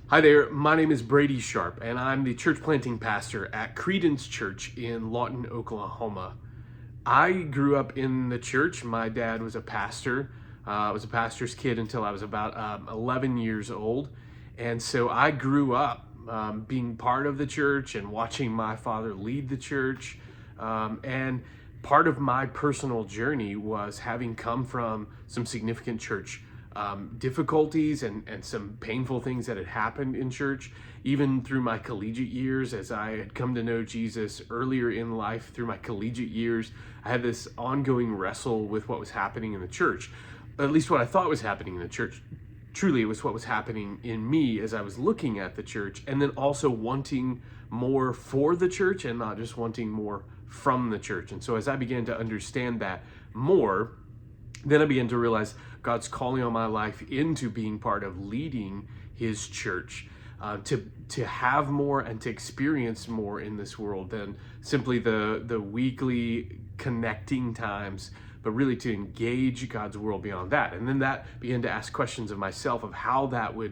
Hi there, my name is Brady Sharp, and I'm the church planting pastor at Credence Church in Lawton, Oklahoma. I grew up in the church. My dad was a pastor. I was a pastor's kid until I was about 11 years old. And so I grew up being part of the church and watching my father lead the church. And part of my personal journey was having come from some significant church difficulties and some painful things that had happened in church, even through my collegiate years. As I had come to know Jesus earlier in life, through my collegiate years, I had this ongoing wrestle with what was happening in the church, at least what I thought was happening in the church. Truly, it was what was happening in me as I was looking at the church, and then also wanting more for the church and not just wanting more from the church. And so as I began to understand that more, then I began to realize God's calling on my life into being part of leading his church, to have more and to experience more in this world than simply the weekly connecting times, but really to engage God's world beyond that. And then that began to ask questions of myself of how that would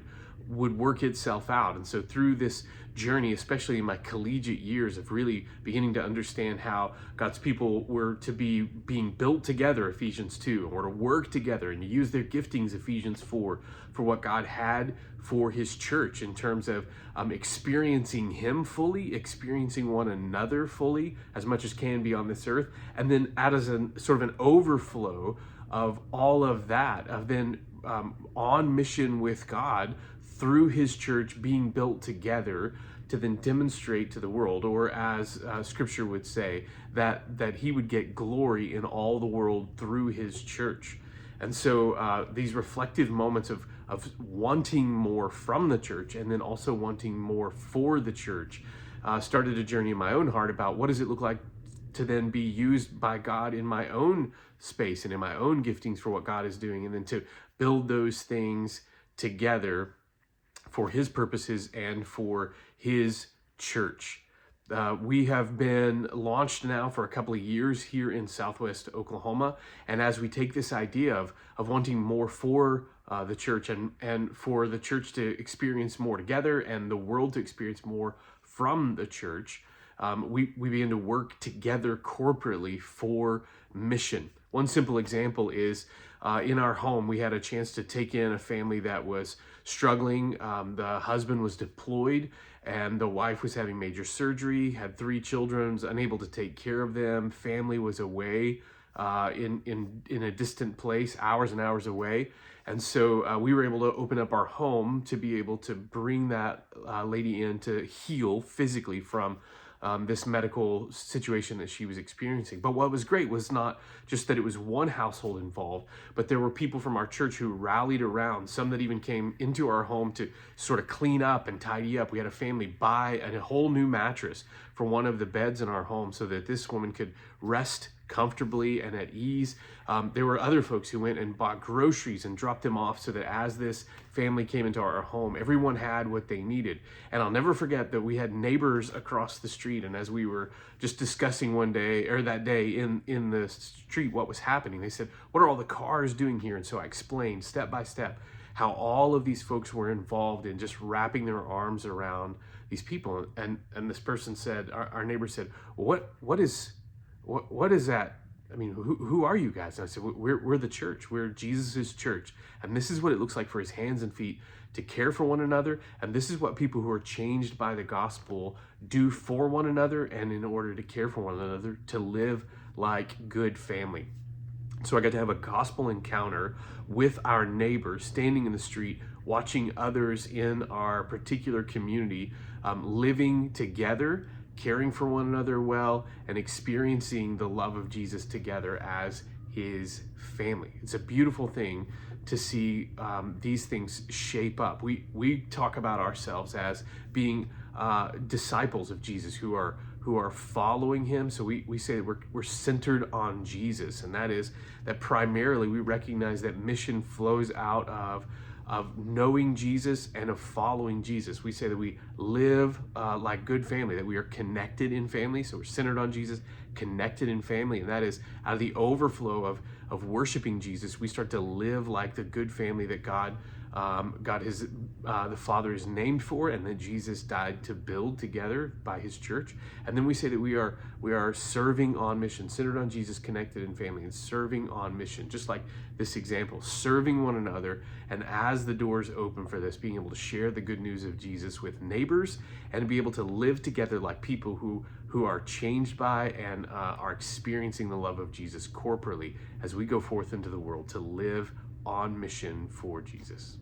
work itself out. And so through this journey, especially in my collegiate years of really beginning to understand how God's people were to be being built together, Ephesians 2, or to work together and to use their giftings, Ephesians 4, for what God had for his church in terms of experiencing him fully, experiencing one another fully as much as can be on this earth, and then as a sort of an overflow of all of that, of then on mission with God through his church being built together to then demonstrate to the world, or as scripture would say, that he would get glory in all the world through his church. And so these reflective moments of wanting more from the church and then also wanting more for the church started a journey in my own heart about what does it look like to then be used by God in my own space and in my own giftings for what God is doing, and then to build those things together for his purposes and for his church. We have been launched now for a couple of years here in Southwest Oklahoma. And as we take this idea of wanting more for the church and for the church to experience more together and the world to experience more from the church, we begin to work together corporately for mission. One simple example is in our home, we had a chance to take in a family that was struggling. The husband was deployed and the wife was having major surgery, had 3 children, was unable to take care of them. Family was away in a distant place, hours and hours away. And so we were able to open up our home to be able to bring that lady in to heal physically from this medical situation that she was experiencing. But what was great was not just that it was one household involved, but there were people from our church who rallied around, some that even came into our home to sort of clean up and tidy up. We had a family buy a whole new mattress for one of the beds in our home so that this woman could rest comfortably and at ease. There were other folks who went and bought groceries and dropped them off so that as this family came into our home, everyone had what they needed. And I'll never forget that we had neighbors across the street, and as we were just discussing one day, or that day in the street, what was happening, they said, "What are all the cars doing here?" And so I explained step by step how all of these folks were involved in just wrapping their arms around these people. And this person said, our neighbor said, what is that? I mean, who are you guys? And I said, we're the church. We're Jesus's church. And this is what it looks like for his hands and feet to care for one another. And this is what people who are changed by the gospel do for one another and in order to care for one another, to live like good family. So I got to have a gospel encounter with our neighbors standing in the street, watching others in our particular community living together, caring for one another well, and experiencing the love of Jesus together as his family. It's a beautiful thing to see these things shape up. We talk about ourselves as being disciples of Jesus who are following him. So we say that we're centered on Jesus, and that is that primarily we recognize that mission flows out of knowing Jesus and of following Jesus. We say that we live like good family, that we are connected in family. So we're centered on Jesus, connected in family. And that is out of the overflow of worshiping Jesus, we start to live like the good family that God God is the Father is named for, and that Jesus died to build together by His church. And then we say that we are serving on mission, centered on Jesus, connected in family, and serving on mission. Just like this example, serving one another, and as the doors open for this, being able to share the good news of Jesus with neighbors, and be able to live together like people who are changed by and are experiencing the love of Jesus corporately as we go forth into the world to live on mission for Jesus.